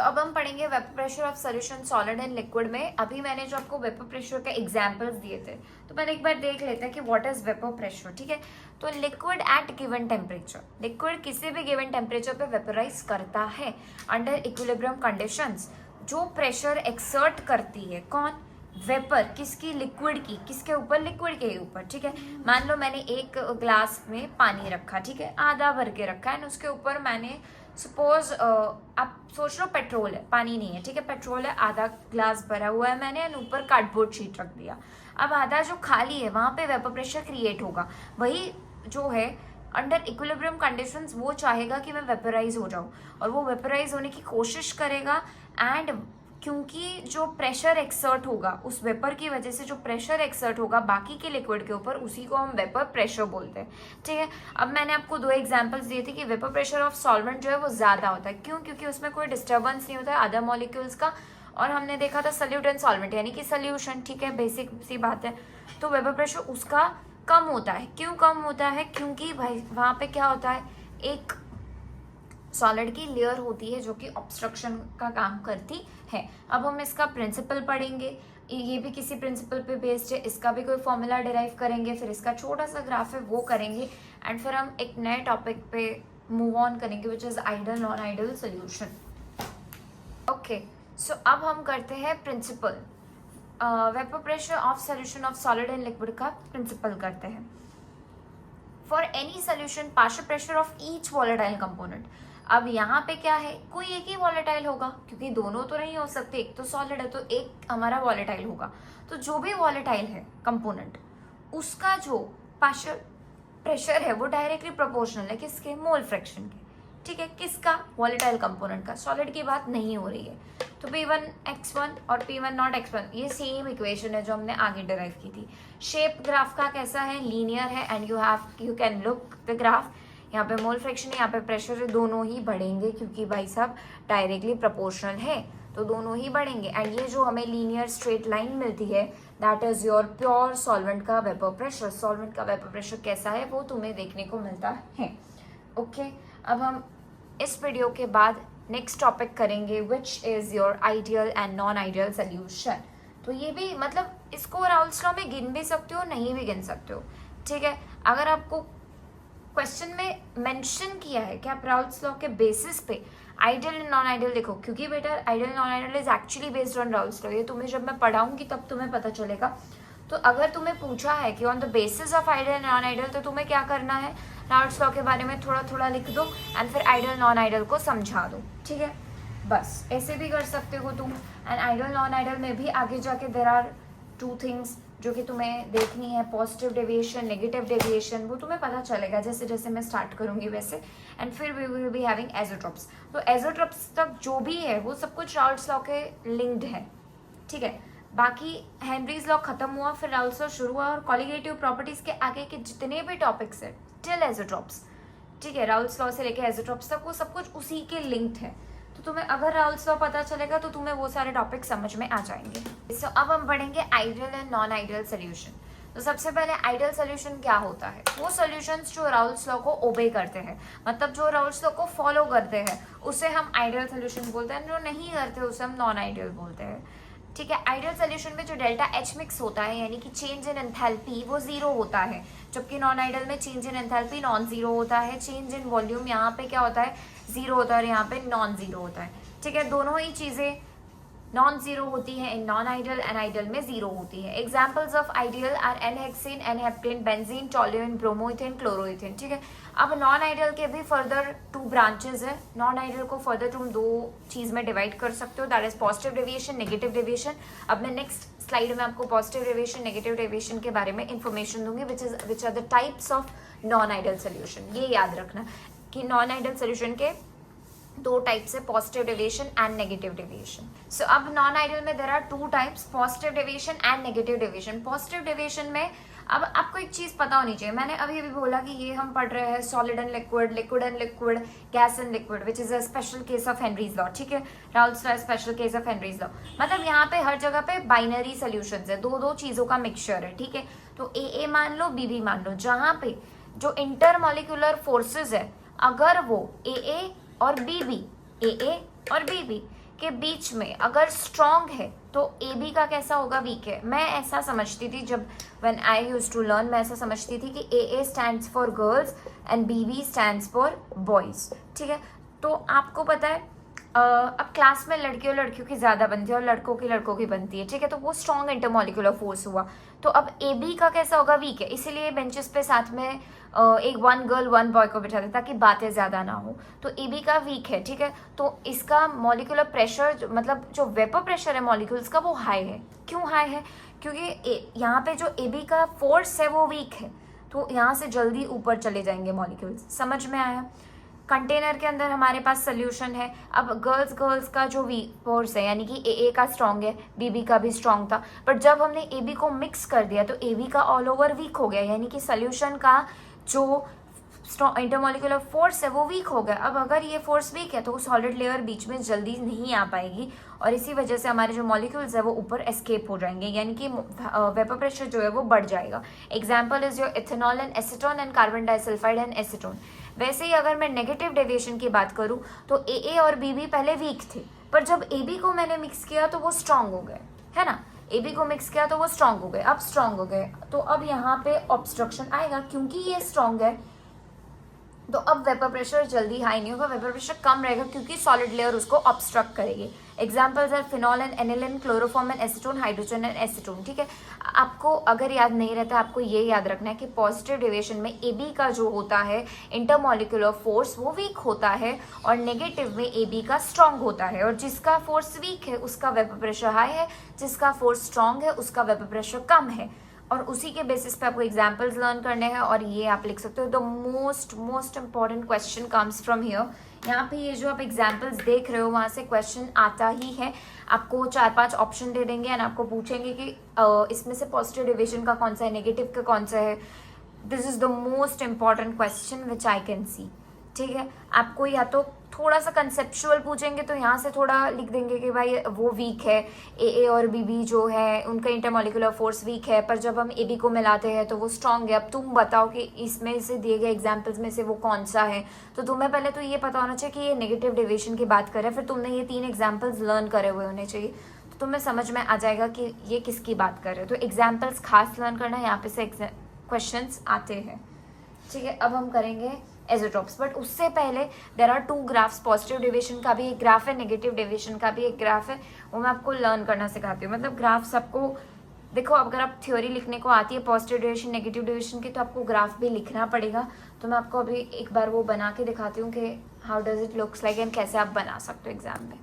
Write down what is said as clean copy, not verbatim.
अब हम पढ़ेंगे vapour pressure of solution solid and liquid में। अभी मैंने जो आपको वेपर प्रेशर के एग्जांपल्स दिए थे, तो पहले एक बार देख लेते हैं कि व्हाट इज वेपर प्रेशर। ठीक है, तो liquid at given temperature, liquid किसी भी गिवन टेम्परेचर पे वेपराइज करता है अंडर इक्विलिब्रियम कंडीशंस। जो प्रेशर एक्सर्ट करती है कौन? वेपर। किसकी? लिक्विड की। किसके ऊपर? लिक्विड के ऊपर। ठीक है, मान लो मैंने एक ग्लास में पानी रखा, ठीक है, आधा भर के रखा है, उसके ऊपर मैंने सपोज आप सोच लो पेट्रोल है, पानी नहीं है, ठीक है, पेट्रोल है, आधा ग्लास भरा हुआ है मैंने, ऊपर कार्डबोर्ड शीट रख दिया। अब आधा जो खाली है वहां पे वेपर प्रेशर क्रिएट होगा। वही जो है अंडर इक्विलिब्रियम कंडीशंस वो चाहेगा कि मैं वेपराइज हो जाऊं, और वो वेपराइज होने की कोशिश करेगा। एंड क्योंकि जो प्रेशर एक्सर्ट होगा उस वेपर की वजह से, जो प्रेशर एक्सर्ट होगा बाकी के लिक्विड के ऊपर, उसी को हम वेपर प्रेशर बोलते हैं। ठीक है, अब मैंने आपको दो एग्जांपल्स दिए थे कि वेपर प्रेशर ऑफ सॉल्वेंट जो है वो ज्यादा होता है। क्यों? क्योंकि उसमें कोई डिस्टर्बेंस नहीं होता है अदर मॉलिक्यूल्स का। और हमने देखा था सोल्यूट एंड सॉल्वेंट यानी कि सोल्यूशन, ठीक है, बेसिक सी बात है। तो वेपर प्रेशर उसका कम होता है। क्यों कम होता है? क्योंकि भाई वहां पे क्या होता है, एक सॉलिड की लेयर होती है जो कि ऑब्स्ट्रक्शन का काम करती है। अब हम इसका प्रिंसिपल पढ़ेंगे, ये भी किसी प्रिंसिपल पे बेस्ड है, इसका भी कोई फॉर्मूला डिराइव करेंगे, फिर इसका छोटा सा ग्राफ है वो करेंगे, एंड फिर हम एक नए टॉपिक पे मूव ऑन करेंगे which is ideal non ideal solution. Okay, so अब हम करते हैं principle, vapour pressure of solution of solid and liquid का प्रिंसिपल करते हैं। For any solution partial pressure of each volatile component. अब यहाँ पे क्या है, कोई एक ही वॉलेटाइल होगा, क्योंकि दोनों तो नहीं हो सकते, एक तो सॉलिड है तो एक हमारा वॉलेटाइल होगा। तो जो भी वॉलेटाइल है कंपोनेंट, उसका जो पार्शियल प्रेशर है वो डायरेक्टली प्रोपोर्शनल है किसके? मोल फ्रैक्शन के। ठीक है, किसका? वॉलेटाइल कंपोनेंट का। सॉलिड की बात नहीं हो रही है। तो P1 और P1 ये सेम इक्वेशन है जो हमने आगे डिराइव की थी। शेप ग्राफ का कैसा है? लीनियर है, and you can look the graph. यहाँ पे मोल फ्रैक्शन है, यहाँ पे प्रेशर है, दोनों ही बढ़ेंगे क्योंकि भाई साहब डायरेक्टली प्रोपोर्शनल है, तो दोनों ही बढ़ेंगे। एंड ये जो हमें लीनियर स्ट्रेट लाइन मिलती है that is your pure solvent का वेपर प्रेशर। सॉल्वेंट का वेपर प्रेशर कैसा है वो तुम्हें देखने को मिलता है। ओके, अब हम इस वीडियो के बाद नेक्स्ट टॉपिक करेंगे which is your ideal and non ideal solution. तो ये भी मतलब इसको राउल्स लॉ में गिन भी सकते हो, नहीं भी गिन सकते हो। ठीक है, अगर आपको क्वेश्चन में मेंशन किया है कि आप राउल्स लॉ के बेसिस पे आइडियल एंड नॉन आइडियल देखो, क्योंकि बेटा ideal non ideal is actually based on Raoult's law. ये तुम्हें जब मैं पढ़ाऊंगी तब तुम्हें पता चलेगा। तो अगर तुम्हें पूछा है कि on the basis of ideal and non ideal, तो तुम्हें क्या करना है, राउल्स लॉ के बारे में थोड़ा थोड़ा लिख दो एंड फिर आइडियल नॉन आइडियल को समझा दो। ठीक है, बस ऐसे भी कर सकते हो तुम। एंड आइडियल नॉन आइडियल में भी आगे जाके देयर आर टू थिंग्स जो कि तुम्हें देखनी है, पॉजिटिव डेविएशन, नेगेटिव डेविएशन, वो तुम्हें पता चलेगा जैसे जैसे मैं स्टार्ट करूंगी वैसे। एंड फिर वी विल बी हैविंग एजोट्रोप्स। तो एजोट्रोप्स तक जो भी है वो सब कुछ राउल्स लॉ के लिंक्ड है। ठीक है, बाकी हेनरीज लॉ खत्म हुआ, फिर राउल्स लॉ शुरू हुआ, और कॉलिगेटिव प्रॉपर्टीज के आगे के जितने भी टॉपिक्स है टिल एजोट्रोप्स, ठीक है, राउल्स लॉ से लेके एजोट्रोप्स तक वो सब कुछ उसी के लिंक्ड है। तो तुम्हें अगर राउल्स लॉ पता चलेगा तो तुम्हें वो सारे टॉपिक समझ में आ जाएंगे। सो अब हम पढ़ेंगे ideal and non ideal solution. तो सबसे पहले आइडियल सोल्यूशन क्या होता है? वो सोल्यूशंस जो राउल्स लॉ को ओबे करते हैं, मतलब जो राउल्स लॉ को फॉलो करते हैं, उसे हम आइडियल सोल्यूशन बोलते हैं। जो नहीं करते उसे हम नॉन आइडियल बोलते हैं। ठीक है, आइडियल सोल्यूशन में जो डेल्टा एच मिक्स होता है यानी कि चेंज इन एंथैल्पी वो जीरो होता है, जबकि नॉन आइडियल में change in enthalpy non zero होता है। चेंज इन वॉल्यूम यहाँ पे क्या होता है? जीरो होता है, और यहाँ पे नॉन जीरो होता है। ठीक है, दोनों ही चीजें नॉन जीरो होती है in non ideal, and ideal में जीरो होती है। Examples of ideal are n hexane, n heptane, benzene, toluene, bromoethane, chloroethane. ठीक है, अब नॉन आइडियल के भी फर्दर टू ब्रांचेस है। नॉन आइडियल को फर्दर तुम दो चीज में डिवाइड कर सकते हो, that is positive deviation, negative deviation. अब मैं नेक्स्ट स्लाइड में आपको पॉजिटिव डेविएशन, नेगेटिव डेविएशन के बारे में इंफॉर्मेशन दूंगी which are the types of non ideal solution. ये याद रखना कि नॉन आइडियल सोल्यूशन के दो टाइप्स है, positive deviation and negative deviation. So अब नॉन आइडियल में there are two types, positive deviation and negative deviation. Positive deviation में अब आपको एक चीज पता होनी चाहिए, मैंने अभी अभी बोला कि ये हम पढ़ रहे हैं solid and liquid, liquid and liquid, gas and liquid, which is a special case of Henry's law. ठीक है, Raoult's law special case of Henry's law, मतलब यहाँ पे हर जगह पे बाइनरी सोल्यूशंस है, दो दो चीजों का मिक्सचर है। ठीक है, तो ए मान लो, बी मान लो, जहाँ पे जो इंटरमॉलिक्यूलर फोर्सेज है अगर वो ए और बी ए और बी के बीच में अगर स्ट्रॉन्ग है तो ए बी का कैसा होगा, वीक है। मैं ऐसा समझती थी जब when I used to learn, मैं ऐसा समझती थी कि A stands for girls and B stands for boys, ठीक है। तो आपको पता है अब क्लास में लड़कियों लड़कियों की ज़्यादा बनती है और लड़कों की बनती है, ठीक है। तो वो स्ट्रॉन्ग इंटरमोलिकुलर फोर्स हुआ। तो अब ए बी का कैसा होगा, वीक है। इसीलिए बेंचेस पे साथ में एक वन गर्ल वन बॉय को बिठाते ताकि बातें ज़्यादा ना हो। तो ए बी का वीक है, ठीक है। तो इसका मॉलिकुलर प्रेशर, मतलब जो वेपर प्रेशर है मॉलिक्यूल्स का, वो हाई है। क्यों हाई है, क्योंकि यहाँ पे जो ए बी का फोर्स है वो वीक है, तो यहाँ से जल्दी ऊपर चले जाएंगे मॉलिक्यूल्स। समझ में आया। कंटेनर के अंदर हमारे पास सोल्यूशन है। अब गर्ल्स का जो फोर्स है, यानी कि ए का स्ट्रॉन्ग है, बी का भी स्ट्रॉन्ग था, बट जब हमने ए बी को मिक्स कर दिया तो ए बी का ऑल ओवर वीक हो गया, यानी कि सोल्यूशन का जो इंटरमोलिकुलर फोर्स है वो वीक हो गया। अब अगर ये फोर्स वीक है तो सॉलिड लेयर बीच में जल्दी नहीं आ पाएगी और इसी वजह से हमारे जो मॉलिक्यूल्स है वो ऊपर एस्केप हो जाएंगे, यानी कि वेपर प्रेशर जो है वो बढ़ जाएगा। Example is your ethanol and acetone and carbon disulphide and acetone. वैसे ही अगर मैं नेगेटिव डेविएशन की बात करूँ तो ए और बी पहले वीक थे, पर जब ए बी को मैंने मिक्स किया तो वो स्ट्रांग हो गए, है ना। ए बी को मिक्स किया तो वो स्ट्रांग हो गए, अब स्ट्रांग हो गए। तो अब यहाँ पे ऑब्स्ट्रक्शन आएगा, क्योंकि ये स्ट्रांग है तो अब वेपर प्रेशर जल्दी हाई नहीं होगा, वेपर प्रेशर कम रहेगा क्योंकि सॉलिड लेयर उसको ऑब्स्ट्रक्ट करेगी। Examples are phenol and aniline, chloroform and acetone, hydrogen and acetone, ठीक है। आपको अगर याद नहीं रहता, आपको ये याद रखना है कि पॉजिटिव डेविएशन में ए बी का जो होता है इंटरमोलिकुलर फोर्स वो वीक होता है और नेगेटिव में ए बी का स्ट्रॉन्ग होता है, और जिसका फोर्स वीक है उसका वेपर प्रेशर हाई है, जिसका फोर्स स्ट्रॉन्ग है उसका वेपर प्रेशर कम है। और उसी के बेसिस पे आपको एग्जाम्पल्स लर्न करने हैं और ये आप लिख सकते हो। The most important question comes from here. यहाँ पे ये जो आप एग्जाम्पल्स देख रहे हो वहाँ से क्वेश्चन आता ही है। आपको 4-5 ऑप्शन दे देंगे एंड आपको पूछेंगे कि इसमें से पॉजिटिव डेविएशन का कौन सा है, नेगेटिव का कौन सा है। This is the most important question which I can see, ठीक है। आपको या तो थोड़ा सा कंसेप्चुअल पूछेंगे तो यहाँ से थोड़ा लिख देंगे कि भाई वो वीक है, ए और बी जो है उनका इंटरमोलिकुलर फोर्स वीक है, पर जब हम ए बी को मिलाते हैं तो वो स्ट्रॉन्ग है। अब तुम बताओ कि इसमें से दिए गए एग्जाम्पल्स में से वो कौन सा है। तो तुम्हें पहले तो ये पता होना चाहिए कि ये नेगेटिव डेविएशन की बात कर रहे हैं, फिर तुमने ये 3 एग्जाम्पल्स लर्न करे हुए होने चाहिए, तो तुम्हें समझ में आ जाएगा कि ये किसकी बात कर रहे हो। तो एग्जाम्पल्स खास लर्न करना, यहाँ पे से क्वेश्चन आते हैं, ठीक है। अब हम करेंगे एजोटॉप्स, बट उससे पहले there are 2 graphs. Positive deviation का भी एक ग्राफ है, नेगेटिव डेविएशन का भी एक ग्राफ है, वो मैं आपको लर्न करना सिखाती हूँ। मतलब ग्राफ्स आपको देखो, अगर आप थ्योरी लिखने को आती है पॉजिटिव डेविएशन नेगेटिव डेविएशन की, तो आपको ग्राफ भी लिखना पड़ेगा। तो मैं आपको अभी एक बार वो बना के दिखाती हूँ कि how does it looks like and कैसे आप बना सकते हो एग्जाम में।